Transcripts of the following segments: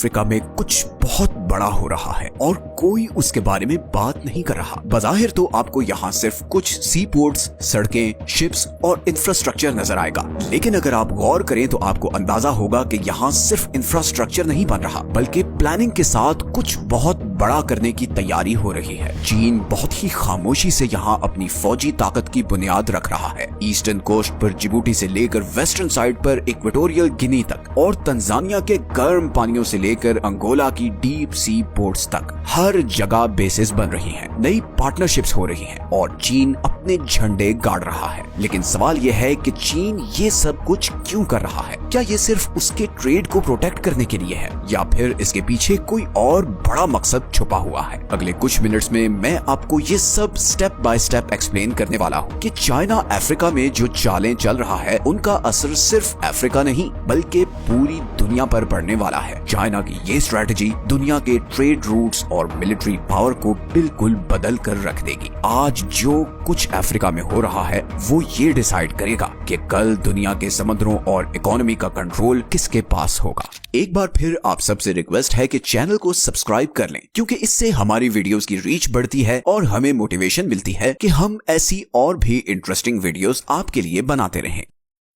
Africa में कुछ बहुत बड़ा हो रहा है और कोई उसके बारे में बात नहीं कर रहा। बज़ाहिर तो आपको यहाँ सिर्फ कुछ सी पोर्ट्स, सड़कें, शिप्स और इंफ्रास्ट्रक्चर नजर आएगा, लेकिन अगर आप गौर करें तो आपको अंदाजा होगा कि यहाँ सिर्फ इंफ्रास्ट्रक्चर नहीं बन रहा, बल्कि प्लानिंग के साथ कुछ बहुत बड़ा करने की तैयारी हो रही है। चीन बहुत ही खामोशी से यहाँ अपनी फौजी ताकत की बुनियाद रख रहा है। ईस्टर्न कोस्ट पर जिबूटी से लेकर वेस्टर्न साइड पर इक्वेटोरियल गिनी तक और तंजानिया के गर्म पानियों से लेकर अंगोला की डीप सी पोर्ट्स तक हर जगह बेसेस बन रही हैं, नई पार्टनरशिप्स हो रही हैं और चीन अपने झंडे गाड़ रहा है। लेकिन सवाल यह है कि चीन ये सब कुछ क्यों कर रहा है? क्या ये सिर्फ उसके ट्रेड को प्रोटेक्ट करने के लिए है या फिर इसके पीछे कोई और बड़ा मकसद छुपा हुआ है? अगले कुछ मिनट्स में मैं आपको ये सब स्टेप बाय स्टेप एक्सप्लेन करने वाला हूँ कि चाइना अफ्रीका में जो चालें चल रहा है उनका असर सिर्फ अफ्रीका नहीं बल्कि पूरी दुनिया पर पड़ने वाला है। चाइना की ये स्ट्रेटजी दुनिया के ट्रेड रूट्स और मिलिट्री पावर को बिल्कुल बदल कर रख देगी। आज जो कुछ अफ्रीका में हो रहा है वो ये डिसाइड करेगा कि कल दुनिया के समुद्रों और इकोनॉमी का कंट्रोल किसके पास होगा। एक बार फिर आप सबसे रिक्वेस्ट है कि चैनल को सब्सक्राइब कर लें, क्योंकि इससे हमारी वीडियोस की रीच बढ़ती है और हमें मोटिवेशन मिलती है कि हम ऐसी और भी इंटरेस्टिंग वीडियोस आपके लिए बनाते रहें।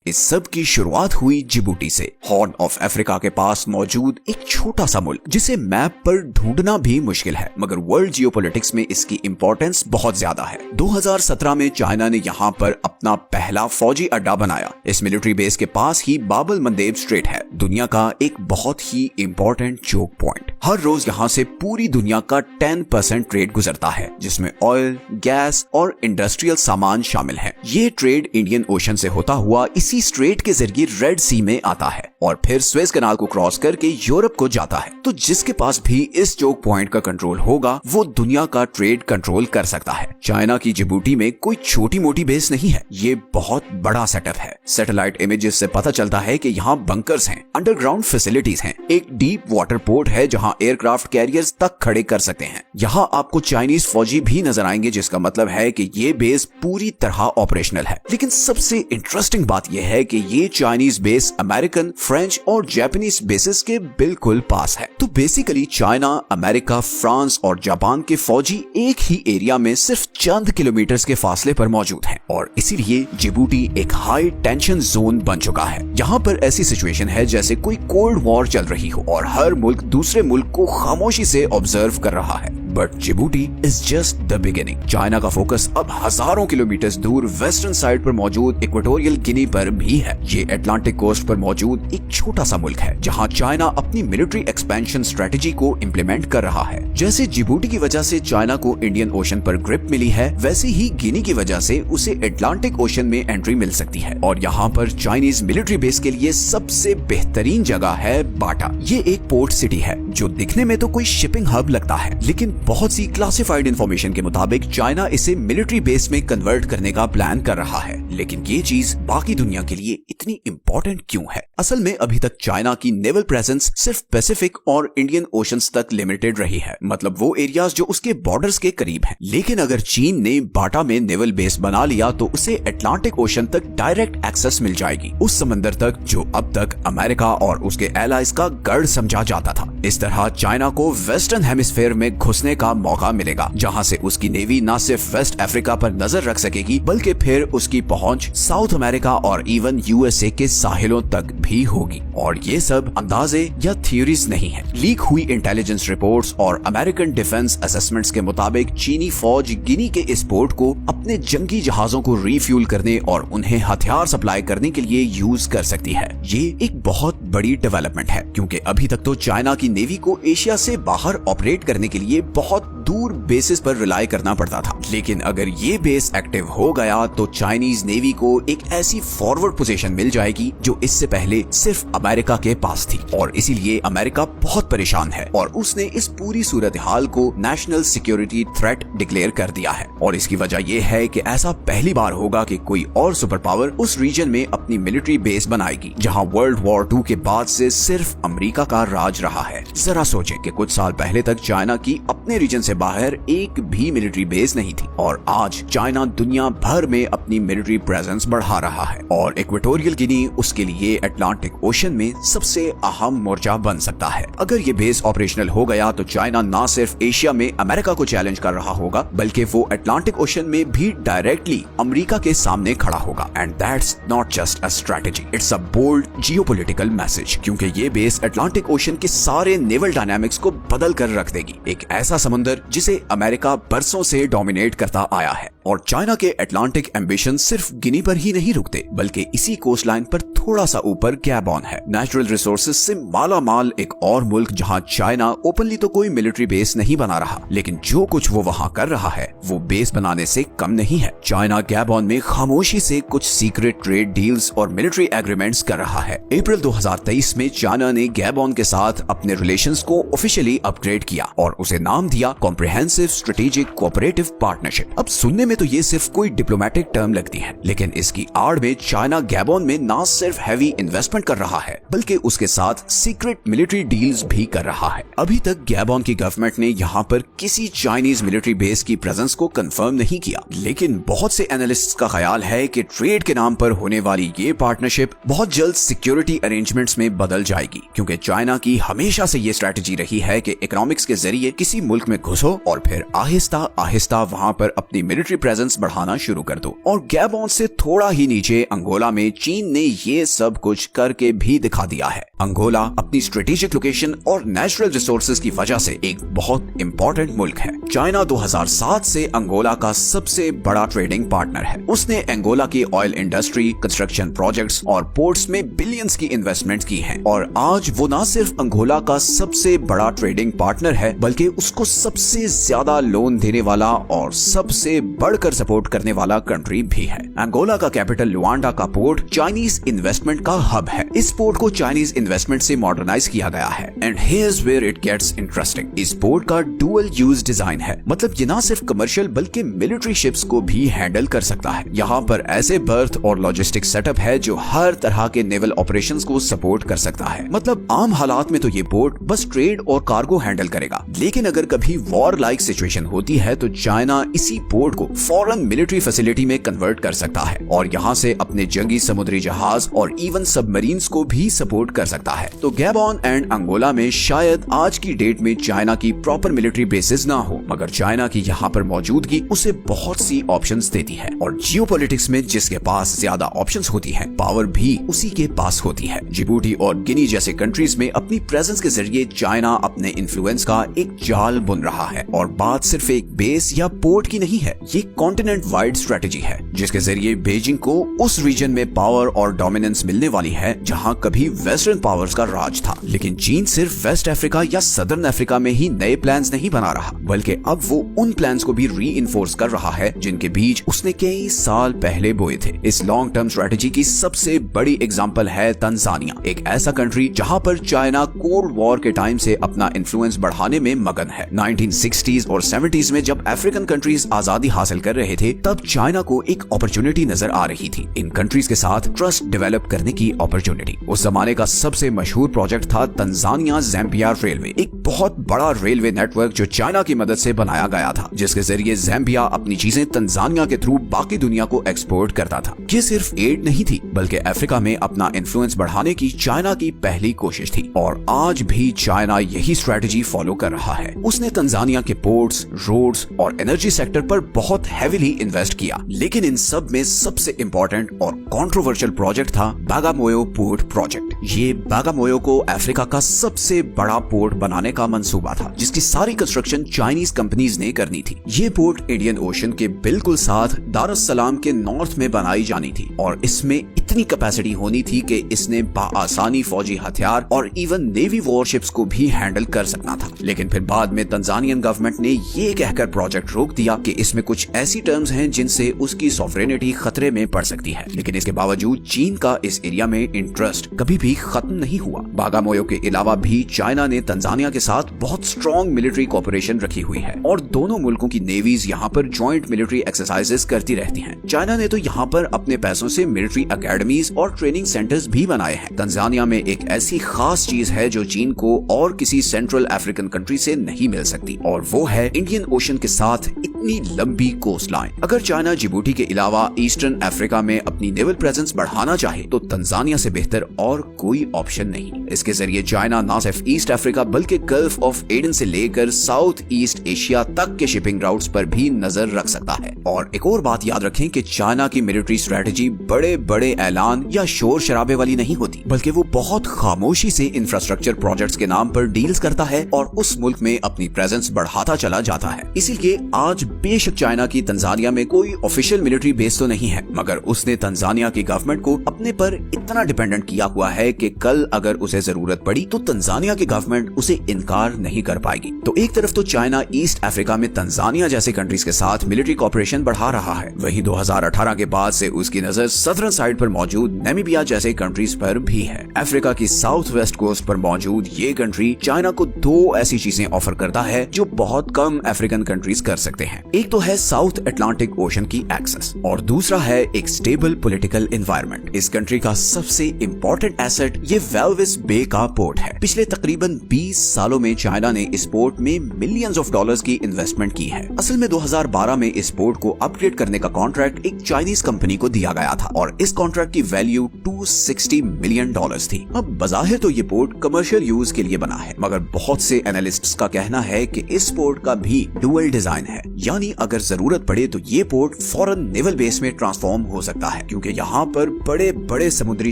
इस सब की शुरुआत हुई जिबूटी से, हॉर्न ऑफ अफ्रीका के पास मौजूद एक छोटा सा मुल्क जिसे मैप पर ढूंढना भी मुश्किल है, मगर वर्ल्ड जियोपॉलिटिक्स में इसकी इंपॉर्टेंस बहुत ज्यादा है। 2017 में चाइना ने यहाँ पर अपना पहला फौजी अड्डा बनाया। इस मिलिट्री बेस के पास ही बाबल मंदेब स्ट्रेट है, दुनिया का एक बहुत ही इंपॉर्टेंट चोक पॉइंट। हर रोज यहाँ से पूरी दुनिया का 10% ट्रेड गुजरता है, जिसमें ऑयल, गैस और इंडस्ट्रियल सामान शामिल है। ये ट्रेड इंडियन ओशन से होता हुआ इसी स्ट्रेट के जरिए रेड सी में आता है और फिर स्वेज कनाल को क्रॉस करके यूरोप को जाता है। तो जिसके पास भी इस चोक पॉइंट का कंट्रोल होगा वो दुनिया का ट्रेड कंट्रोल कर सकता है। चाइना की जिबूटी में कोई छोटी मोटी बेस नहीं है, ये बहुत बड़ा सेटअप है। सैटेलाइट इमेजेस से पता चलता है कि यहाँ बंकर्स हैं, अंडरग्राउंड फैसिलिटीज हैं, एक डीप वाटर पोर्ट है जहाँ एयरक्राफ्ट कैरियर्स तक खड़े कर सकते हैं। यहाँ आपको चाइनीज फौजी भी नजर आएंगे, जिसका मतलब है कि ये बेस पूरी तरह ऑपरेशनल है। लेकिन सबसे इंटरेस्टिंग बात यह है कि ये चाइनीज बेस अमेरिकन, फ्रेंच और जापानीज बेसिस के बिल्कुल पास है। तो बेसिकली चाइना, अमेरिका, फ्रांस और जापान के फौजी एक ही एरिया में सिर्फ चंद किलोमीटर्स के फासले पर मौजूद हैं और इसीलिए जिबूटी एक हाई टेंशन जोन बन चुका है। यहाँ पर ऐसी सिचुएशन है जैसे कोई कोल्ड वॉर चल रही हो और हर मुल्क दूसरे मुल्क को खामोशी से ऑब्जर्व कर रहा है। But Djibouti is just the beginning. China का फोकस अब हजारों किलोमीटर दूर वेस्टर्न साइड पर मौजूद इक्वेटोरियल गिनी पर भी है। ये अटलांटिक कोस्ट पर मौजूद एक छोटा सा मुल्क है जहाँ चाइना अपनी मिलिट्री एक्सपेंशन स्ट्रेटेजी को इम्प्लीमेंट कर रहा है। जैसे जिबूटी की वजह से चाइना को इंडियन ओशन पर ग्रिप मिली है, वैसे ही गिनी की वजह से उसे अटलांटिक ओशन में एंट्री मिल सकती है। और यहाँ पर चाइनीज मिलिट्री बेस के लिए सबसे बेहतरीन जगह है बाटा। ये एक पोर्ट सिटी है जो दिखने में तो कोई शिपिंग हब लगता है, लेकिन बहुत सी क्लासिफाइड इंफॉर्मेशन के मुताबिक चाइना इसे मिलिट्री बेस में कन्वर्ट करने का प्लान कर रहा है। लेकिन ये चीज बाकी दुनिया के लिए इतनी इंपॉर्टेंट क्यों है? असल में अभी तक चाइना की नेवल प्रेजेंस सिर्फ पैसिफिक और इंडियन ओशंस तक लिमिटेड रही है, मतलब वो एरियाज जो उसके बॉर्डर्स के करीब हैं। लेकिन अगर चीन ने बाटा में नेवल बेस बना लिया तो उसे अटलांटिक ओशन तक डायरेक्ट एक्सेस मिल जाएगी, उस समंदर तक जो अब तक अमेरिका और उसके एलाइज का गढ़ समझा जाता था। इस तरह चाइना को वेस्टर्न हेमिस्फेयर में घुसने का मौका मिलेगा, जहां से उसकी नेवी न सिर्फ वेस्ट अफ्रीका पर नजर रख सकेगी बल्कि फिर उसकी पहुंच साउथ अमेरिका और इवन यूएसए के साहिलों तक भी होगी। और ये सब अंदाजे या थ्योरीज नहीं है। लीक हुई इंटेलिजेंस रिपोर्ट्स और अमेरिकन डिफेंस असेसमेंट्स के मुताबिक चीनी फौज गिनी के इस पोर्ट को अपने जंगी जहाजों को रिफ्यूल करने और उन्हें हथियार सप्लाई करने के लिए यूज कर सकती है। ये एक बहुत बड़ी डेवलपमेंट है, क्योंकि अभी तक तो चाइना की नेवी को एशिया से बाहर ऑपरेट करने के लिए बहुत दूर बेसिस पर रिलाई करना पड़ता था। लेकिन अगर ये बेस एक्टिव हो गया तो चाइनीज नेवी को एक ऐसी फॉरवर्ड पोजीशन मिल जाएगी जो इससे पहले सिर्फ अमेरिका के पास थी। और इसीलिए अमेरिका बहुत परेशान है और उसने इस पूरी सूरत हाल को नेशनल सिक्योरिटी थ्रेट डिक्लेयर कर दिया है। और इसकी वजह यह है कि ऐसा पहली बार होगा कि कोई और सुपर पावर उस रीजन में अपनी मिलिट्री बेस बनाएगी, जहां वर्ल्ड वॉर 2 के बाद से सिर्फ अमेरिका का राज रहा है। जरा सोचें कि कुछ साल पहले तक चाइना की अपने रीजन से बाहर एक भी मिलिट्री बेस नहीं थी और आज चाइना दुनिया भर में अपनी मिलिट्री प्रेजेंस बढ़ा रहा है और इक्वेटोरियल गिनी उसके लिए अटलांटिक ओशन में सबसे अहम मोर्चा बन सकता है। अगर ये बेस ऑपरेशनल हो गया तो चाइना न सिर्फ एशिया में अमेरिका को चैलेंज कर रहा होगा बल्कि वो अटलांटिक ओशन में भी डायरेक्टली अमेरिका के सामने खड़ा होगा। And that's not just a strategy, it's a bold geopolitical message, क्योंकि ये बेस अटलांटिक ओशन के सारे नेवल डायनामिक्स को बदल कर रख देगी। एक ऐसा समुंदर जिसे अमेरिका बरसों से डोमिनेट करता आया है और चाइना के अटलांटिक एम्बिशन सिर्फ गिनी पर ही नहीं रुकते बल्कि इसी कोस्ट लाइन पर थोड़ा सा ऊपर गैबॉन है, नेचुरल रिसोर्सेज से माला माल एक और मुल्क जहां चाइना ओपनली तो कोई मिलिट्री बेस नहीं बना रहा, लेकिन जो कुछ वो वहां कर रहा है वो बेस बनाने से कम नहीं है। चाइना गैबॉन में खामोशी से कुछ सीक्रेट ट्रेड डील्स और मिलिट्री एग्रीमेंट्स कर रहा है। अप्रैल 2023 में चाइना ने गैबॉन के साथ अपने रिलेशंस को ऑफिशियली अपग्रेड किया और उसे नाम दिया कॉम्प्रिहेंसिव स्ट्रेटेजिक कोऑपरेटिव पार्टनरशिप। अब सुनने में तो ये सिर्फ कोई डिप्लोमेटिक टर्म लगती है, लेकिन इसकी आड़ में चाइना गैबॉन में न सिर्फ हैवी इन्वेस्टमेंट कर रहा है बल्कि उसके साथ सीक्रेट मिलिट्री डील्स भी कर रहा है। अभी तक गैबॉन की गवर्नमेंट ने यहाँ पर किसी चाइनीज मिलिट्री बेस की प्रेजेंस को कंफर्म नहीं किया, लेकिन बहुत से एनालिस्ट्स का ख्याल है कि ट्रेड के नाम पर होने वाली ये पार्टनरशिप बहुत जल्द सिक्योरिटी अरेंजमेंट्स में बदल जाएगी, क्योंकि चाइना की हमेशा से ये स्ट्रेटेजी रही है कि इकोनॉमिक्स के जरिए किसी मुल्क में घुसो और फिर आहिस्ता आहिस्ता वहां पर अपनी मिलिट्री प्रेजेंस बढ़ाना शुरू कर दो। और गैबॉन से थोड़ा ही नीचे अंगोला में चीन ने ये सब कुछ करके भी दिखा दिया है। अंगोला अपनी स्ट्रेटेजिक लोकेशन और नेचुरल रिसोर्सेज की वजह से एक बहुत इंपॉर्टेंट मुल्क है। चाइना 2007 से अंगोला का सबसे बड़ा ट्रेडिंग पार्टनर है। उसने अंगोला की ऑयल इंडस्ट्री, कंस्ट्रक्शन प्रोजेक्ट्स और पोर्ट्स में बिलियंस की इन्वेस्टमेंट की है और आज वो न सिर्फ अंगोला का सबसे बड़ा ट्रेडिंग पार्टनर है बल्कि उसको सबसे ज्यादा लोन देने वाला और सबसे बढ़कर सपोर्ट करने वाला कंट्री भी है। अंगोला का कैपिटल लुआंडा का पोर्ट चाइनीज इन्वेस्टमेंट का हब है। इस पोर्ट को चाइनीज इन्वेस्टमेंट से मॉडर्नाइज किया गया है and here's where it gets interesting. इस पोर्ट का डुअल यूज डिजाइन है, मतलब ये न सिर्फ कमर्शियल बल्कि मिलिट्री शिप्स को भी हैंडल कर सकता है। यहाँ पर ऐसे बर्थ और लॉजिस्टिक सेटअप है जो हर तरह के नेवल ऑपरेशंस को सपोर्ट कर सकता है। मतलब आम हालात में तो ये पोर्ट बस ट्रेड और कार्गो हैंडल करेगा, लेकिन अगर कभी वॉर लाइक सिचुएशन होती है तो चाइना इसी पोर्ट को फॉरेन मिलिट्री फैसिलिटी में कन्वर्ट कर सकता है और यहाँ से अपने जंगी समुद्री जहाज और इवन सबमरीन्स को भी सपोर्ट कर सकता है। तो गैबॉन एंड अंगोला में शायद आज की डेट में चाइना की प्रॉपर मिलिट्री बेसिस ना हो, मगर चाइना की यहाँ पर मौजूदगी उसे बहुत सी ऑप्शंस देती है और जियोपॉलिटिक्स में जिसके पास ज्यादा ऑप्शंस होती है पावर भी उसी के पास होती है। जिबूटी और गिनी जैसे कंट्रीज में अपनी प्रेजेंस के जरिए चाइना अपने इन्फ्लुएंस का एक जाल बुन रहा है और बात सिर्फ एक बेस या पोर्ट की नहीं है, ये कॉन्टिनेंट वाइड स्ट्रेटेजी है जिसके जरिए बीजिंग को उस रीजन में पावर और डोमिनेंस मिलने वाली है जहां कभी वेस्टर्न पावर्स का राज था। लेकिन चीन सिर्फ वेस्ट अफ्रीका या सदर्न अफ्रीका में ही नए प्लान्स नहीं बना रहा बल्कि अब वो उन प्लान्स को भी री-इन्फोर्स कर रहा है जिनके बीज उसने कई साल पहले बोए थे। इस लॉन्ग टर्म स्ट्रेटेजी की सबसे बड़ी एग्जांपल है तंजानिया, एक ऐसा कंट्री जहां पर चाइना कोल्ड वॉर के टाइम से अपना इन्फ्लुएंस बढ़ाने में मगन है। 1960s और 70s में जब अफ्रीकन कंट्रीज आजादी हासिल कर रहे थे तब चाइना को एक अपॉर्चुनिटी नजर आ रही थी, इन कंट्रीज के साथ ट्रस्ट डेवलप करने की अपॉर्चुनिटी। उस जमाने का सबसे मशहूर प्रोजेक्ट था तंजानिया ज़ैम्बिया रेलवे, एक बहुत बड़ा रेलवे नेटवर्क जो चाइना की मदद से बनाया गया था, जिसके जरिए ज़ैम्बिया अपनी चीजें तंजानिया के थ्रू बाकी दुनिया को एक्सपोर्ट करता था। ये सिर्फ एड नहीं थी बल्कि अफ्रीका में अपना इन्फ्लुएंस बढ़ाने की चाइना की पहली कोशिश थी और आज भी चाइना यही स्ट्रेटेजी फॉलो कर रहा है। उसने तंजानिया के पोर्ट्स, रोड्स और एनर्जी सेक्टर पर बहुत हेविली इन्वेस्ट किया, लेकिन इन सब में सबसे इंपॉर्टेंट और कंट्रोवर्शियल प्रोजेक्ट था बागामोयो पोर्ट प्रोजेक्ट। ये बागामोयो को अफ्रीका का सबसे बड़ा पोर्ट बनाने का मंसूबा था जिसकी सारी कंस्ट्रक्शन चाइनीज कंपनीज ने करनी थी। ये पोर्ट इंडियन ओशन के बिल्कुल साथ दार एस सलाम के नॉर्थ में बनाई जानी थी और इसमें इतनी कैपेसिटी होनी थी कि इसने बाआसानी फौजी हथियार और इवन नेवी वॉरशिप्स को भी हैंडल कर सकना था। लेकिन फिर बाद में तंजानियन गवर्नमेंट ने ये कहकर प्रोजेक्ट रोक दिया कि इसमें कुछ ऐसी टर्म्स हैं जिनसे उसकी सॉवरेनिटी खतरे में पड़ सकती है। लेकिन इसके बावजूद चीन का इस एरिया में इंटरेस्ट कभी भी खत्म नहीं हुआ। बागामोयो के अलावा भी चाइना ने तंजानिया के साथ बहुत स्ट्रॉन्ग मिलिट्री कोऑपरेशन रखी हुई है और दोनों मुल्कों की नेवीज यहाँ पर जॉइंट मिलिट्री एक्सरसाइजेस करती रहती हैं। चाइना ने तो यहाँ पर अपने पैसों से मिलिट्री अकेडमी एकेडमीज और ट्रेनिंग सेंटर्स भी बनाए हैं। तंजानिया में एक ऐसी खास चीज है जो चीन को और किसी सेंट्रल अफ्रीकन कंट्री से नहीं मिल सकती, और वो है इंडियन ओशन के साथ इतनी लंबी कोस्ट लाइन। अगर चाइना जिबूटी के अलावा ईस्टर्न अफ्रीका में अपनी नेवल प्रेजेंस बढ़ाना चाहे तो तंजानिया से बेहतर और कोई ऑप्शन नहीं। इसके जरिए चाइना न सिर्फ ईस्ट अफ्रीका बल्कि गल्फ ऑफ एडन से लेकर साउथ ईस्ट एशिया तक के शिपिंग राउट्स पर भी नजर रख सकता है। और एक और बात याद रखें कि चाइना की मिलिट्री स्ट्रेटेजी बड़े बड़े ऐलान या शोर शराबे वाली नहीं होती, बल्कि वो बहुत खामोशी से इंफ्रास्ट्रक्चर प्रोजेक्ट्स के नाम पर डील्स करता है और उस मुल्क में अपनी प्रेजेंस बढ़ाता चला जाता है। इसीलिए आज बेशक चाइना की तंजानिया में कोई ऑफिशियल मिलिट्री बेस तो नहीं है, मगर उसने तंजानिया की गवर्नमेंट को अपने पर इतना डिपेंडेंट किया हुआ है कि कल अगर उसे जरूरत पड़ी तो तंजानिया की गवर्नमेंट उसे इनकार नहीं कर पाएगी। तो एक तरफ तो चाइना ईस्ट अफ्रीका में तंजानिया जैसे कंट्रीज के साथ मिलिट्री कॉपरेशन बढ़ा रहा है, वहीं 2018 के बाद से उसकी नजर सदर्न साइड पर मौजूद नामीबिया जैसे कंट्रीज पर भी है। अफ्रीका की साउथ वेस्ट कोस्ट पर मौजूद ये कंट्री चाइना को दो ऐसी चीजें ऑफर करता है जो बहुत कम अफ्रीकन कंट्रीज कर सकते हैं। एक तो है साउथ अटलांटिक ओशन की एक्सेस और दूसरा है एक स्टेबल पॉलिटिकल एनवायरनमेंट। इस कंट्री का सबसे इम्पोर्टेंट एसेट ये वेल्विस बे का पोर्ट है। पिछले तकरीबन 20 सालों में चाइना ने इस पोर्ट में मिलियंस ऑफ डॉलर्स की इन्वेस्टमेंट की है। असल में 2012 में इस पोर्ट को अपग्रेड करने का कॉन्ट्रैक्ट एक चाइनीज कंपनी को दिया गया था और इस कॉन्ट्रैक्ट की वैल्यू $260 मिलियन थी। अब बज़ाहिर तो ये पोर्ट कमर्शियल यूज के लिए बना है, मगर बहुत से एनालिस्ट्स का कहना है कि इस पोर्ट का भी डुअल डिजाइन है, यानी अगर जरूरत पड़े तो ये पोर्ट फॉरेन नेवल बेस में ट्रांसफॉर्म हो सकता है, क्योंकि यहाँ पर बड़े बड़े समुद्री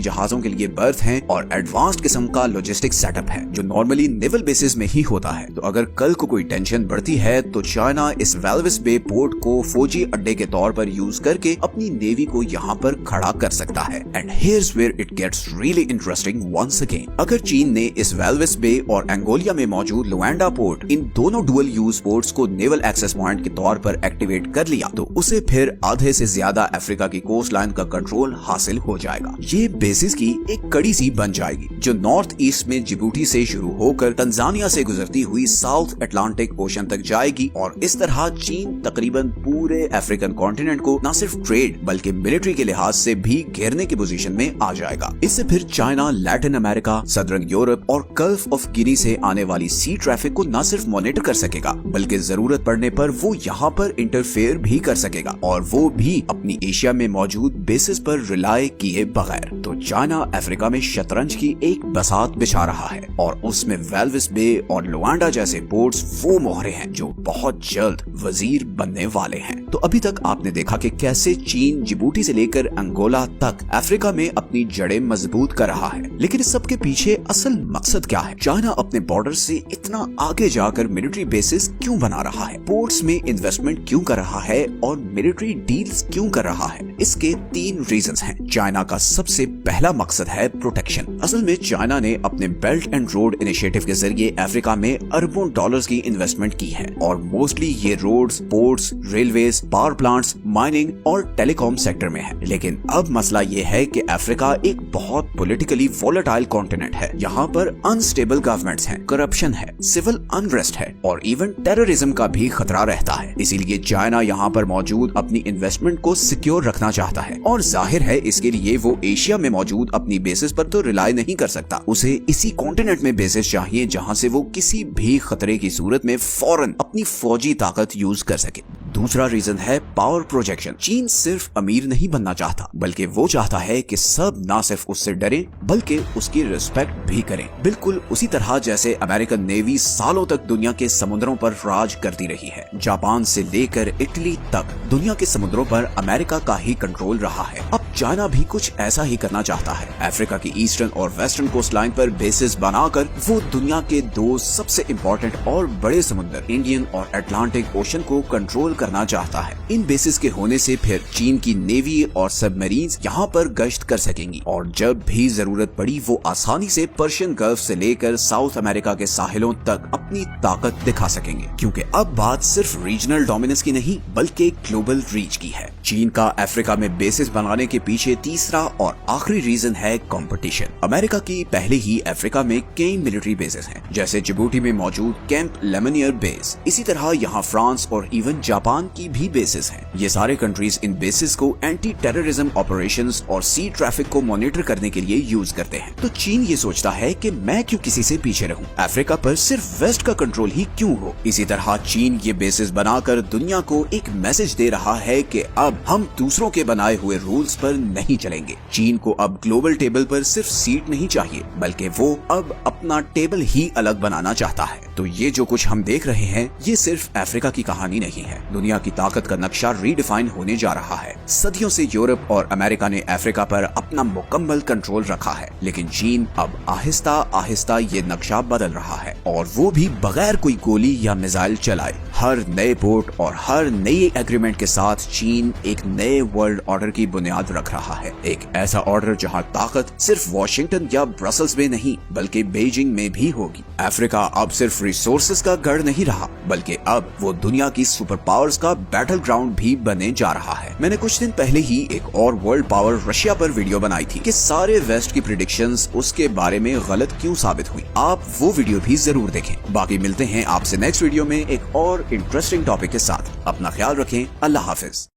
जहाजों के लिए बर्थ हैं और एडवांस्ड किस्म का लॉजिस्टिक सेटअप है जो नॉर्मली नेवल बेसिस में ही होता है। तो अगर कल को कोई टेंशन बढ़ती है तो चाइना इस वेल्विस बे पोर्ट को फौजी अड्डे के तौर पर यूज करके अपनी नेवी को यहाँ पर खड़ा कर सकता है। And here's where it gets really interesting once again. अगर चीन ने इस वेल्विस बे और एंगोलिया में मौजूद लुआंडा पोर्ट, इन दोनों डुअल यूज पोर्ट्स को नेवल एक्सेस पॉइंट के तौर पर एक्टिवेट कर लिया तो उसे फिर आधे से ज्यादा अफ्रीका की कोस्ट लाइन का कंट्रोल हासिल हो जाएगा। ये बेसिस की एक कड़ी सी बन जाएगी जो नॉर्थ ईस्ट में जिबूटी से शुरू होकर तंजानिया से गुजरती हुई साउथ अटलांटिक ओशन तक जाएगी और इस तरह चीन तकरीबन पूरे अफ्रीकन कॉन्टिनेंट को न सिर्फ ट्रेड बल्कि मिलिट्री के लिहाज से भी घेरने की पोजीशन में आ जाएगा। इससे फिर China Latin America, southern Europe और गल्फ ऑफ गिनी से आने वाली सी ट्रैफिक को न सिर्फ मॉनिटर कर सकेगा बल्कि जरूरत पड़ने पर वो यहाँ पर इंटरफेयर भी कर सकेगा, और वो भी अपनी एशिया में मौजूद बेसिस पर रिलाय किए बगैर। तो चाइना अफ्रीका में शतरंज की एक बसात बिछा रहा है और उसमें वेल्विस बे और लुआंडा जैसे पोर्ट्स वो मोहरे हैं जो बहुत जल्द वजीर बनने वाले हैं। तो अभी तक आपने देखा कि कैसे चीन जिबूटी से लेकर अंगोला तक अफ्रीका में अपनी जड़ें मजबूत कर रहा है, लेकिन इस सब के पीछे असल मकसद क्या है? चाइना अपने बॉर्डर से इतना आगे जाकर मिलिट्री बेसिस क्यों बना रहा है, पोर्ट्स में इन्वेस्टमेंट क्यों कर रहा है और मिलिट्री डील्स क्यों कर रहा है? इसके 3 रीजंस हैं। चाइना का सबसे पहला मकसद है प्रोटेक्शन। असल में चाइना ने अपने बेल्ट एंड रोड इनिशिएटिव के जरिए अफ्रीका में अरबों डॉलर्स की इन्वेस्टमेंट की है और मोस्टली ये roads, ports, railways, power plants, mining और टेलीकॉम सेक्टर में है। लेकिन अब मसला ये है कि अफ्रीका एक बहुत पॉलिटिकली वोलेटाइल कॉन्टिनेंट है। यहाँ पर अनस्टेबल गवर्नमेंट्स हैं, करप्शन है, सिविल अनरेस्ट है और इवन टेररिज्म का भी खतरा रहता है। इसीलिए चाइना यहाँ पर मौजूद अपनी इन्वेस्टमेंट को सिक्योर रखना चाहता है और जाहिर है इसके लिए वो एशिया में मौजूद अपनी बेसिस पर तो रिलाय नहीं कर सकता। उसे इसी कॉन्टिनेंट में बेसिस चाहिए जहाँ से वो किसी भी खतरे की सूरत में फौरन अपनी फौजी ताकत यूज कर सके। दूसरा रीजन है पावर प्रोजेक्शन। चीन सिर्फ अमीर नहीं बनना चाहता बल्कि वो चाहता है कि सब ना सिर्फ उससे डरें बल्कि उसकी रिस्पेक्ट भी करें, बिल्कुल उसी तरह जैसे अमेरिकन नेवी सालों तक दुनिया के समुद्रों पर राज करती रही है। जापान से लेकर इटली तक दुनिया के समुद्रों पर अमेरिका का ही कंट्रोल रहा है। अब चाइना भी कुछ ऐसा ही करना चाहता है। अफ्रीका की ईस्टर्न और वेस्टर्न कोस्ट लाइन पर बेसिस बनाकर वो दुनिया के 2 सबसे इम्पोर्टेंट और बड़े समुद्र इंडियन और अटलांटिक ओशन को कंट्रोल करना चाहता है। इन बेसिस के होने से फिर चीन की नेवी और सबमरीन्स यहाँ पर गश्त कर सकेंगी और जब भी जरूरत पड़ी वो आसानी से पर्शियन गल्फ से लेकर साउथ अमेरिका के साहिलों तक अपनी ताकत दिखा सकेंगे, क्योंकि अब बात सिर्फ रीजनल डोमिनेंस की नहीं बल्कि ग्लोबल रीच की है। चीन का अफ्रीका में बेसिस बनाने के पीछे तीसरा और आखिरी रीजन है कंपटीशन। अमेरिका की पहले ही अफ्रीका में कई मिलिट्री बेसेस हैं, जैसे जिबूटी में मौजूद कैंप लेमनियर बेस। इसी तरह यहाँ फ्रांस और इवन जापान जापान की भी बेसिस हैं। ये सारे कंट्रीज इन बेसिस को एंटी टेररिज्म ऑपरेशंस और सी ट्रैफिक को मॉनिटर करने के लिए यूज करते हैं। तो चीन ये सोचता है कि मैं क्यों किसी से पीछे रहूं, अफ्रीका पर सिर्फ वेस्ट का कंट्रोल ही क्यों हो। इसी तरह चीन ये बेसिस बनाकर दुनिया को एक मैसेज दे रहा है कि अब हम दूसरों के बनाए हुए रूल्स पर नहीं चलेंगे। चीन को अब ग्लोबल टेबल पर सिर्फ सीट नहीं चाहिए, बल्कि वो अब अपना टेबल ही अलग बनाना चाहता है। तो ये जो कुछ हम देख रहे हैं, ये सिर्फ अफ्रीका की कहानी नहीं है। दुनिया की ताकत का नक्शा रीडिफाइन होने जा रहा है। सदियों से यूरोप और अमेरिका ने अफ्रीका पर अपना मुकम्मल कंट्रोल रखा है, लेकिन चीन अब आहिस्ता आहिस्ता ये नक्शा बदल रहा है, और वो भी बगैर कोई गोली या मिसाइल चलाए। हर नए पोर्ट और हर नए एग्रीमेंट के साथ चीन एक नए वर्ल्ड ऑर्डर की बुनियाद रख रहा है। एक ऐसा ऑर्डर जहां ताकत सिर्फ वॉशिंगटन या ब्रसल्स में नहीं, बल्कि बीजिंग में भी होगी। अफ्रीका अब सिर्फ रिसोर्सेज का गढ़ नहीं रहा, बल्कि अब वो दुनिया की सुपर पावर्स का बैटल ग्राउंड भी बनने जा रहा है। मैंने कुछ दिन पहले ही एक और वर्ल्ड पावर रशिया पर वीडियो बनाई थी कि सारे वेस्ट की प्रेडिक्शंस उसके बारे में गलत क्यों साबित हुई। आप वो वीडियो भी जरूर देखें। बाकी मिलते हैं आपसे नेक्स्ट वीडियो में एक और इंटरेस्टिंग टॉपिक के साथ। अपना ख्याल रखें। अल्लाह हाफिज।